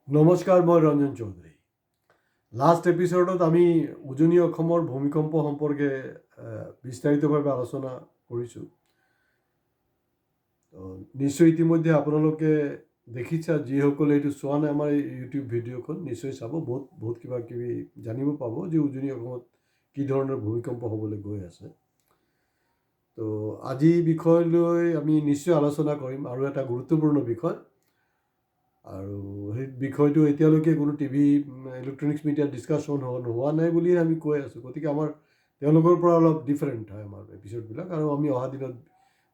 নমস্কাৰ, মই ৰঞ্জন চৌধুৰী। লাষ্ট এপিছডত আমি উজনি অসমৰ ভূমিকম্প সম্পৰ্কে বিস্তাৰিতভাৱে আলোচনা কৰিছোঁ। নিশ্চয় ইতিমধ্যে আপোনালোকে দেখিছা, যিসকলে এইটো চোৱা নাই আমাৰ ইউটিউব ভিডিঅ'খন নিশ্চয় চাব। বহুত কিবা কিবি জানিব পাব যে উজনি অসমত কি ধৰণৰ ভূমিকম্প হ'বলৈ গৈ আছে। তো আজি বিষয় লৈ আমি নিশ্চয় আলোচনা কৰিম, আৰু এটা গুৰুত্বপূৰ্ণ বিষয়। আৰু সেই বিষয়টো এতিয়ালৈকে কোনো টিভি ইলেক্ট্ৰনিক্স মিডিয়াত ডিছকাশ্যন হোৱা নাই বুলিয়ে আমি কৈ আছোঁ। গতিকে আমাৰ তেওঁলোকৰ পৰা অলপ ডিফাৰেণ্ট হয় আমাৰ এপিছ'ডবিলাক, আৰু আমি অহা দিনত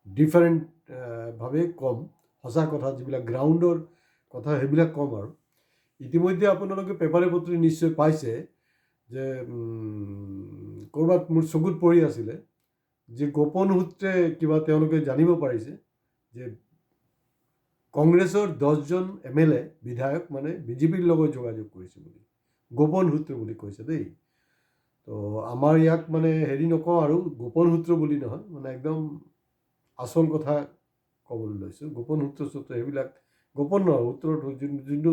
ডিফাৰেণ্টভাৱে ক'ম। সঁচা কথা যিবিলাক গ্ৰাউণ্ডৰ কথা সেইবিলাক ক'ম। আৰু ইতিমধ্যে আপোনালোকে পেপাৰে পত্ৰে নিশ্চয় পাইছে যে ক'ৰবাত মোৰ চকুত পৰি আছিলে যে গোপন সূত্ৰে কিবা তেওঁলোকে জানিব পাৰিছে যে কংগ্ৰেছৰ 10জন MLA বিধায়ক মানে বিজেপিৰ লগত যোগাযোগ কৰিছে বুলি গোপন সূত্ৰ বুলি কৈছে দেই। তো আমাৰ ইয়াক মানে হেৰি নকওঁ, আৰু গোপন সূত্ৰ বুলি নহয়, মানে একদম আচল কথা ক'বলৈ লৈছোঁ। গোপন সূত্ৰ সেইবিলাক গোপন নহয়, সূত্ৰটো যোনটো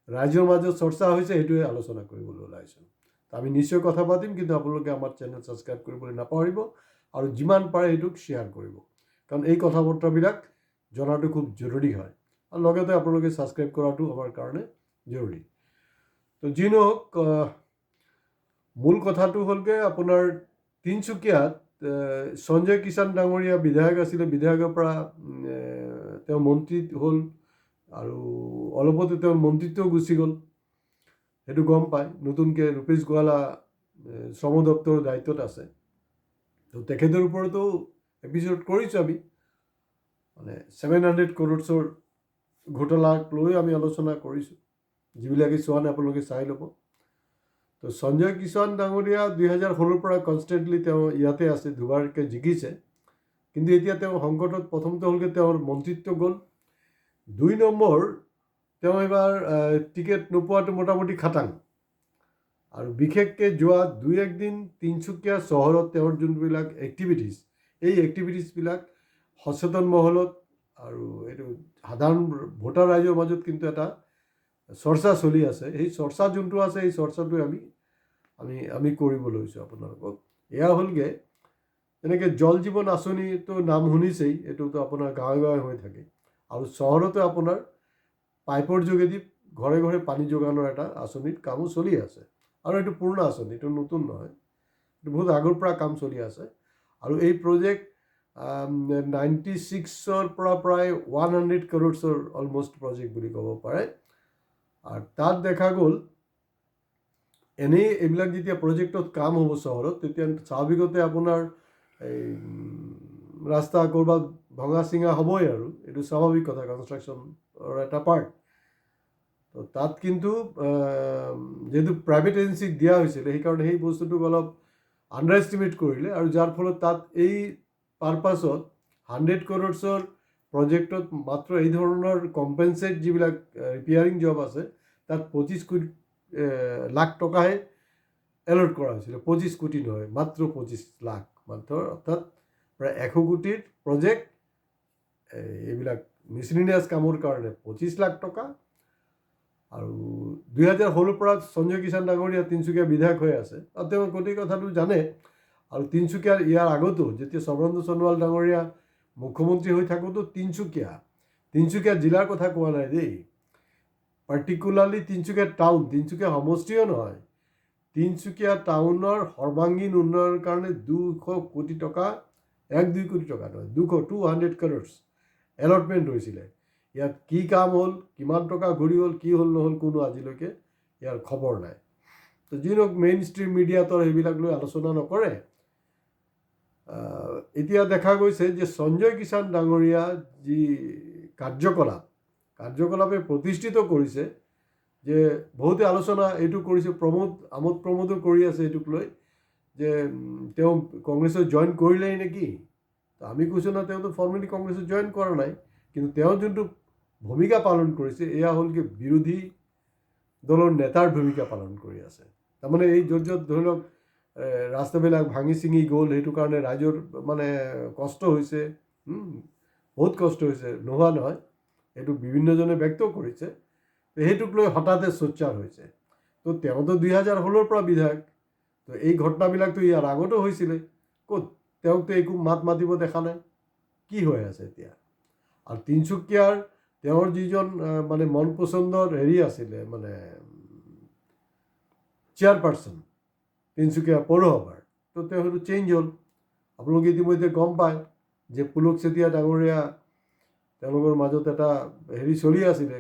ৰাইজৰ মাজত চৰ্চা হৈছে সেইটোৱে আলোচনা কৰিবলৈ ওলাইছোঁ। আমি নিশ্চয় কথা পাতিম, কিন্তু আপোনালোকে আমাৰ চেনেল ছাবস্ক্ৰাইব কৰিবলৈ নাপাহৰিব, আৰু যিমান পাৰে সেইটোক শ্বেয়াৰ কৰিব, কাৰণ এই কথা বতৰাবিলাক জনাটো খুব জৰুৰী হয়। আৰু লগতে আপোনালোকে ছাবস্ক্ৰাইব কৰাটো আমাৰ কাৰণে জৰুৰী। তো যি নহওক, মূল কথাটো হ'লগৈ আপোনাৰ তিনিচুকীয়াত সঞ্জয় কিষাণ ডাঙৰীয়া বিধায়ক আছিলে। বিধায়কৰ পৰা তেওঁ মন্ত্ৰী হ'ল, আৰু অলপতে তেওঁৰ মন্ত্ৰীত্বও গুচি গ'ল, সেইটো গম পায়। নতুনকৈ ৰূপেশ গোৱালা শ্ৰম দপ্তৰৰ দায়িত্বত আছে। তো তেখেতৰ ওপৰতো এপিছ'ড কৰিছোঁ আমি, মানে 700 crores ঘোটালাক লৈ আমি আলোচনা কৰিছোঁ। যিবিলাকে চোৱা নাই আপোনালোকে চাই ল'ব। তো সঞ্জয় কিষাণ ডাঙৰীয়া 2016 পৰা কনষ্টেণ্টলি তেওঁ ইয়াতে আছে, দুবাৰকৈ জিকিছে। কিন্তু এতিয়া তেওঁ সংকটত, প্ৰথমতে হ'লগৈ তেওঁৰ মন্ত্ৰীত্ব গ'ল। 2 নম্বৰ, তেওঁ এইবাৰ টিকেট নোপোৱাটো মোটামুটি খাটাং। আৰু বিশেষকৈ যোৱা 2-1 দিন তিনিচুকীয়া চহৰত তেওঁৰ যোনবিলাক এক্টিভিটিছ, এই এক্টিভিটিছবিলাক সচেতন মহলত আৰু এইটো সাধাৰণ ভোটাৰ ৰাইজৰ মাজত কিন্তু এটা চৰ্চা চলি আছে। সেই চৰ্চা যোনটো আছে, এই চৰ্চাটো আমি কৰিব লৈছোঁ আপোনালোকক। এয়া হ'লগৈ এনেকৈ জল জীৱন আঁচনিটো নাম শুনিছেই, এইটোতো আপোনাৰ গাঁৱে গাঁৱে হৈ থাকে, আৰু চহৰতো আপোনাৰ পাইপৰ যোগেদি ঘৰে ঘৰে পানী যোগানৰ এটা আঁচনিৰ কামো চলি আছে। আৰু এইটো পুৰণা আঁচনি, এইটো নতুন নহয়, এইটো বহুত আগৰ পৰা কাম চলি আছে। আৰু এই প্ৰজেক্ট 96ৰ পৰা প্ৰায় 100 crores অলমষ্ট প্ৰজেক্ট বুলি ক'ব পাৰে। আৰু তাত দেখা গ'ল, এনেই এইবিলাক যেতিয়া প্ৰজেক্টত কাম হ'ব চহৰত, তেতিয়া স্বাভাৱিকতে আপোনাৰ এই ৰাস্তা ক'ৰবাত ভঙা চিঙা হ'বই, আৰু এইটো স্বাভাৱিক কথা, কনষ্ট্ৰাকশ্যনৰ এটা পাৰ্ট। তো তাত কিন্তু যিহেতু প্ৰাইভেট এজেঞ্চিক দিয়া হৈছিলে, সেইকাৰণে সেই বস্তুটোক অলপ আণ্ডাৰ এষ্টিমেট কৰিলে, আৰু যাৰ ফলত তাত এই পাৰপাছত 100 crores প্ৰজেক্টত মাত্ৰ এই ধৰণৰ কম্পেনচেট যিবিলাক ৰিপেয়াৰিং জব আছে, তাত 25 লাখ টকাহে এলট কৰা হৈছিলে। 25 কোটি নহয়, মাত্ৰ 25 লাখ মাত্ৰ, অৰ্থাৎ প্ৰায় 100 কোটিৰ প্ৰজেক্ট এইবিলাক মিছলিনিয়াছ কামৰ কাৰণে 25 লাখ টকা। আৰু 2016 পৰা সঞ্জয় কিষাণ ডাঙৰীয়া তিনিচুকীয়া বিধায়ক হৈ আছে, আৰু তেওঁ গোটেই কথাটো জানে। আৰু তিনিচুকীয়াৰ ইয়াৰ আগতো যেতিয়া সৰ্বানন্দ সোণোৱাল ডাঙৰীয়া মুখ্যমন্ত্ৰী হৈ থাকোঁতো তিনিচুকীয়া জিলাৰ কথা কোৱা নাই দেই, পাৰ্টিকুলাৰলি তিনিচুকীয়া টাউন, তিনিচুকীয়া সমষ্টিও নহয়, তিনিচুকীয়া টাউনৰ সৰ্বাংগীন উন্নয়নৰ কাৰণে 200 কোটি টকা, 1-2 কোটি টকা নহয়, 200 crores এলটমেণ্ট হৈছিলে। ইয়াত কি কাম হ'ল, কিমান টকা ঘূৰি হ'ল, কি হ'ল নহ'ল, কোনো আজিলৈকে ইয়াৰ খবৰ নাই। তো যি নহওক, মেইন ষ্ট্ৰীম মিডিয়াতো সেইবিলাক লৈ আলোচনা নকৰে। এতিয়া দেখা গৈছে যে সঞ্জয় কিষাণ ডাঙৰীয়া যি কাৰ্যকলাপে প্ৰতিষ্ঠিত কৰিছে, যে বহুতে আলোচনা এইটো কৰিছে, আমোদ প্ৰমোদো কৰি আছে এইটোক লৈ, যে তেওঁ কংগ্ৰেছত জইন কৰিলেই নেকি। তো আমি কৈছোঁ না, তেওঁতো ফৰ্মেলি কংগ্ৰেছত জইন কৰা নাই, কিন্তু তেওঁ যোনটো ভূমিকা পালন কৰিছে, এয়া হ'ল কি বিৰোধী দলৰ নেতাৰ ভূমিকা পালন কৰি আছে। তাৰমানে এই য'ত ধৰি লওক ৰাস্তাবিলাক ভাঙি ছিঙি গ'ল, সেইটো কাৰণে ৰাইজৰ মানে কষ্ট হৈছে, বহুত কষ্ট হৈছে, নোহোৱা নহয়, এইটো বিভিন্নজনে ব্যক্ত কৰিছে। সেইটোক লৈ হঠাতে সোচ্চাৰ হৈছে। তো তেওঁতো 2016ৰ পৰা বিধায়ক। তো এই ঘটনাবিলাকতো ইয়াৰ আগতো হৈছিলে। ক'ত তেওঁকতো একো মাত মাতিব দেখা নাই। কি হৈ আছে এতিয়া? আৰু তিনিচুকীয়াৰ তেওঁৰ যিজন মানে মন পচন্দৰ আছিলে মানে চেয়াৰপাৰ্চন তিনিচুকীয়া পৌৰসভাৰ, তো তেওঁ সেইটো চেঞ্জ হ'ল। আপোনালোকে ইতিমধ্যে গম পায় যে পুলক চেতিয়া ডাঙৰীয়া তেওঁলোকৰ মাজত এটা চলি আছিলে,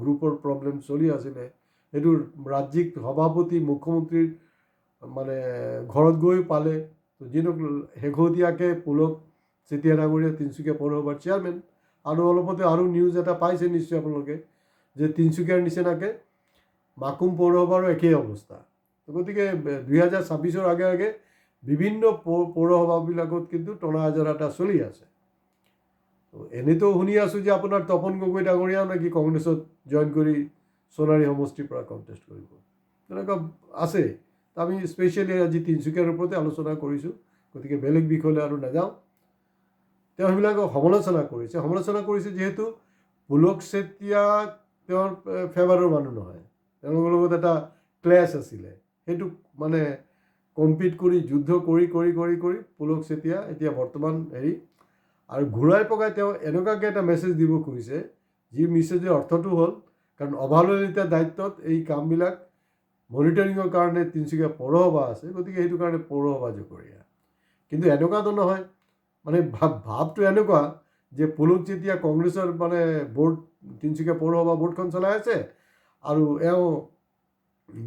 গ্ৰুপৰ প্ৰব্লেম চলি আছিলে। সেইটো ৰাজ্যিক সভাপতি মুখ্যমন্ত্ৰীৰ মানে ঘৰত গৈ পালে। তো যিটো শেহতীয়াকৈ পুলক চেতিয়া ডাঙৰীয়া তিনিচুকীয়া পৌৰসভাৰ চেয়াৰমেন। আৰু অলপতে আৰু নিউজ এটা পাইছে নিশ্চয় আপোনালোকে যে তিনিচুকীয়াৰ নিচিনাকৈ মাকুম পৌৰসভাৰো একেই অৱস্থা। গতিকে 2026ৰ আগে আগে বিভিন্ন পৌৰসভাবিলাকত কিন্তু টনা আজৰা এটা চলি আছে। তো এনেতো শুনি আছোঁ যে আপোনাৰ তপন গগৈ ডাঙৰীয়াও নেকি কংগ্ৰেছত জইন কৰি সোণাৰী সমষ্টিৰ পৰা কণ্টেষ্ট কৰিব, তেনেকুৱা আছে। আমি স্পেচিয়েলি আজি তিনিচুকীয়াৰ ওপৰতে আলোচনা কৰিছোঁ, গতিকে বেলেগ বিষয়লৈ আৰু নাযাওঁ। তেওঁ সেইবিলাকক সমালোচনা কৰিছে যিহেতু পুলক চেতিয়া তেওঁৰ ফেভাৰৰ মানুহ নহয়। তেওঁলোকৰ লগত এটা ক্লেছ আছিলে, সেইটোক মানে কম্পিট কৰি যুদ্ধ কৰি কৰি কৰি কৰি পুলক চেতিয়া এতিয়া বৰ্তমান আৰু ঘূৰাই পকাই তেওঁ এনেকুৱাকৈ এটা মেছেজ দিব খুজিছে, যি মেছেজৰ অৰ্থটো হ'ল, কাৰণ অভাৱলীয়া দায়িত্বত এই কামবিলাক মনিটৰিঙৰ কাৰণে তিনিচুকীয়া পৌৰসভা আছে, গতিকে সেইটো কাৰণে পৌৰসভা জগৰীয়া। কিন্তু এনেকুৱাতো নহয়, মানে ভাৱটো এনেকুৱা যে পুলক চেতিয়া কংগ্ৰেছৰ মানে বোৰ্ড তিনিচুকীয়া পৌৰসভা বোৰ্ডখন চলাই আছে আৰু এওঁ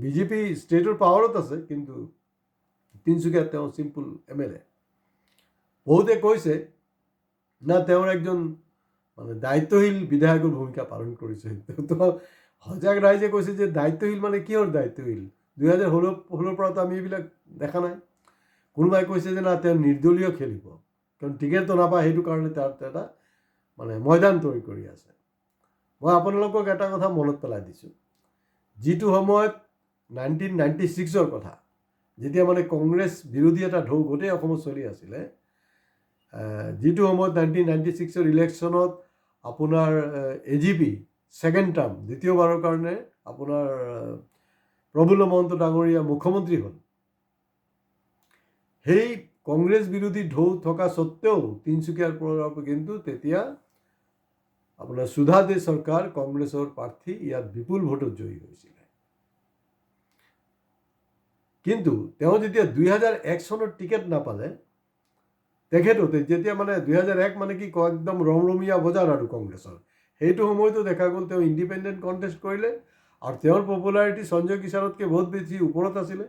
বিজেপি ষ্টেটৰ পাৱাৰত আছে, কিন্তু তিনিচুকীয়াত তেওঁ চিম্পল MLA। বহুতে কৈছে না তেওঁৰ একজন মানে দায়িত্বশীল বিধায়কৰ ভূমিকা পালন কৰিছে। তো সজাগ ৰাইজে কৈছে যে দায়িত্বশীল মানে কিহৰ দায়িত্বশীল? 2016ৰ পৰাতো আমি এইবিলাক দেখা নাই। কোনোবাই কৈছে যে না তেওঁ নিৰ্দলীয় খেলিব, কাৰণ টিকেটটো নাপায়, সেইটো কাৰণে তেওঁ এটা মানে ময়দান তৈয়াৰ কৰি আছে। মই আপোনালোকক এটা কথা মনত পেলাই দিছোঁ, যিটো সময়ত 1996ৰ কথা, যেতিয়া মানে কংগ্ৰেছ বিৰোধী এটা ঢৌ গোটেই অসমত চলি আছিলে, যিটো সময়ত 1996ৰ ইলেকশ্যনত আপোনাৰ AGP ছেকেণ্ড টাৰ্ম দ্বিতীয়বাৰৰ কাৰণে আপোনাৰ প্ৰফুল্ল মহন্ত ডাঙৰীয়া মুখ্যমন্ত্ৰী হ'ল। সেই কংগ্ৰেছ বিৰোধী ঢৌ থকা স্বত্তেও তিনিচুকীয়াৰ পৰা কিন্তু তেতিয়া আপোনাৰ সুধা দে চৰকাৰ কংগ্ৰেছৰ প্ৰাৰ্থী ইয়াত বিপুল ভোটত জয়ী হৈছিলে। কিন্তু তেওঁ যেতিয়া 2001 চনত টিকেট নাপালে, তেখেততে যেতিয়া মানে 2001 মানে কি কয় একদম ৰমৰমীয়া বজাৰ আৰু কংগ্ৰেছৰ, সেইটো সময়তো দেখা গ'ল তেওঁ ইণ্ডিপেণ্ডেণ্ট কণ্টেষ্ট কৰিলে আৰু তেওঁৰ পপুলাৰিটি সঞ্জয় কিষাণতকৈ বহুত বেছি ওপৰত আছিলে।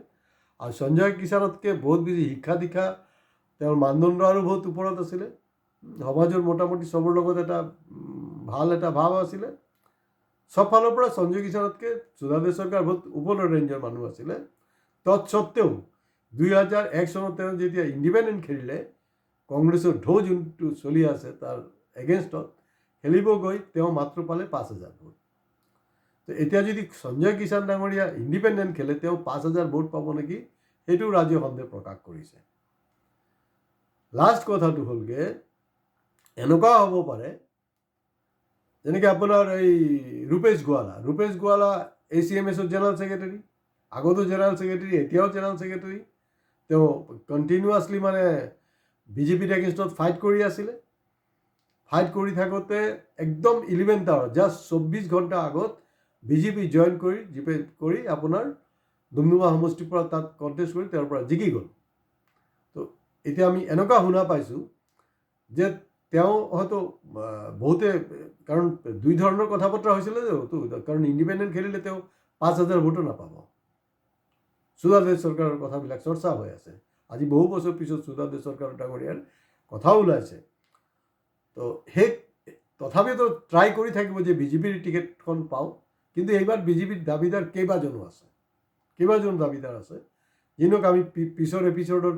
আৰু সঞ্জয় কিষাণতকৈ বহুত বেছি শিক্ষা দীক্ষা তেওঁৰ মানদণ্ড আৰু বহুত ওপৰত আছিলে। সমাজৰ মোটামুটি চবৰ লগত এটা ভাল এটা ভাৱ আছিলে। সব ফালৰ পৰা সঞ্জয় কিষাণতকৈ সুধা দে চৰকাৰ বহুত ওপৰৰ ৰেঞ্জৰ মানুহ আছিলে। তৎসত্ত্বেও 2001 চনত তেওঁ যেতিয়া ইণ্ডিপেণ্ডেণ্ট খেলিলে, কংগ্ৰেছৰ ঢৌ যোনটো চলি আছে তাৰ এগেইনষ্টত খেলিব গৈ তেওঁ মাত্ৰ পালে 5,000 ভোট। তো এতিয়া যদি সঞ্জয় কিষাণ ডাঙৰীয়া ইণ্ডিপেণ্ডেণ্ট খেলে, তেওঁ 5,000 ভোট পাব নেকি, সেইটো ৰাজ্য সন্দেহ প্ৰকাশ কৰিছে। লাষ্ট কথাটো হ'লগৈ এনেকুৱা হ'ব পাৰে যেনেকৈ আপোনাৰ এই ৰূপেশ গোৱালা ACMSৰ জেনেৰেল ছেক্ৰেটাৰী, আগতো জেনেৰেল ছেক্ৰেটাৰী, এতিয়াও জেনেৰেল ছেক্ৰেটাৰী। তেওঁ কণ্টিনিউৱাছলি মানে বিজেপিৰ এগেইনষ্টত ফাইট কৰি আছিলে। ফাইট কৰি থাকোঁতে একদম 11th আৱাৰ, জাষ্ট 24 ঘণ্টা আগত বিজেপি জইন কৰি আপোনাৰ ডুমডুমা সমষ্টিৰ পৰা তাত কণ্টেষ্ট কৰি তেওঁৰ পৰা জিকি গ'ল। তো এতিয়া আমি এনেকুৱা শুনা পাইছোঁ যে তেওঁ হয়তো বহুতে, কাৰণ দুই ধৰণৰ কথা বতৰা হৈছিলে, কাৰণ ইণ্ডিপেণ্ডেণ্ট খেলিলে তেওঁ 5,000 ভোটো নাপাব। সুধা দে চৰকাৰৰ কথাবিলাক চৰ্চা হৈ আছে। আজি বহু বছৰ পিছত সুধা দে চৰকাৰ ডাঙৰীয়াৰ কথাও ওলাইছে। তো সেই তথাপিতো ট্ৰাই কৰি থাকিব যে বিজেপিৰ টিকেটখন পাওঁ। কিন্তু এইবাৰ বিজেপিৰ দাবীদাৰ কেইবাজন দাবীদাৰ আছে, যিনক আমি পিছৰ এপিছডৰ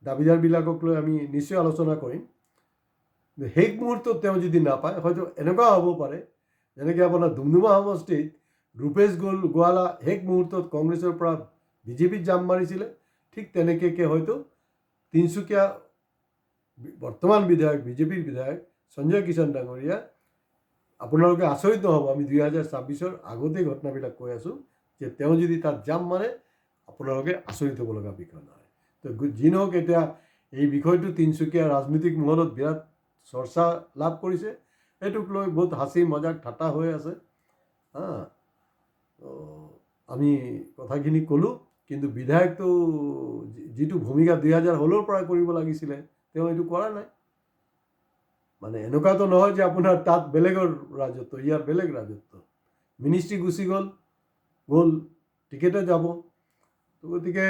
দাবীদাৰবিলাকক লৈ আমি নিশ্চয় আলোচনা কৰিম। শেষ মুহূৰ্তত তেওঁ যদি নাপায়, হয়তো এনেকুৱা হ'ব পাৰে যেনেকৈ আপোনাৰ ডুমডুমা সমষ্টিত ৰূপেশ গোৱালা শেষ মুহূৰ্তত কংগ্ৰেছৰ পৰা বিজেপিত জাম মাৰিছিলে, ঠিক তেনেকৈ হয়তো তিনিচুকীয়া বৰ্তমান বিধায়ক বিজেপিৰ বিধায়ক সঞ্জয় কিষাণ ডাঙৰীয়া আপোনালোকে আচৰিত নহ'ব, আমি 2026 আগতেই ঘটনাবিলাক কৈ আছোঁ যে তেওঁ যদি তাত যাম মানে আপোনালোকে আচৰিত হ'ব লগা বিষয় নহয়। তো যি নহওক, এতিয়া এই বিষয়টো তিনিচুকীয়া ৰাজনৈতিক মহলত বিৰাট চৰ্চা লাভ কৰিছে। সেইটোক লৈ বহুত হাঁচি মজাক ঠাট্টা হৈ আছে। আমি কথাখিনি ক'লোঁ, কিন্তু বিধায়কটো যিটো ভূমিকা 2016 পৰা কৰিব লাগিছিলে তেওঁ এইটো কৰা নাই। মানে এনেকুৱাতো নহয় যে আপোনাৰ তাত বেলেগৰ ৰাজত্ব, ইয়াৰ বেলেগ ৰাজত্ব। মিনিষ্ট্ৰী গুচি গ'ল, টিকেটে যাব। তো গতিকে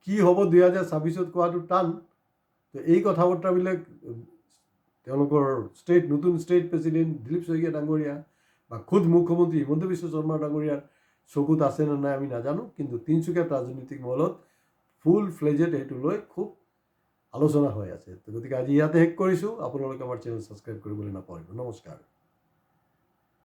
কি হ'ব 2026 কোৱাটো টান। তো এই কথা বতৰাবিলাক তেওঁলোকৰ নতুন ষ্টেট প্ৰেচিডেণ্ট দিলীপ শইকীয়া ডাঙৰীয়া বা খুদ মুখ্যমন্ত্ৰী হিমন্ত বিশ্ব শৰ্মা ডাঙৰীয়াৰ চকুত আছে নে নাই আমি নাজানো, কিন্তু তিনিচুকীয়াত ৰাজনৈতিক মহলত ফুল ফ্লেজেড এইটো লৈ খুব আলোচনা হৈ আছে। তো গতিকে আজি ইয়াতে শেষ কৰিছোঁ। আপোনালোকে আমাৰ চেনেল ছাবস্ক্ৰাইব কৰিবলৈ নাপাহৰিব। নমস্কাৰ।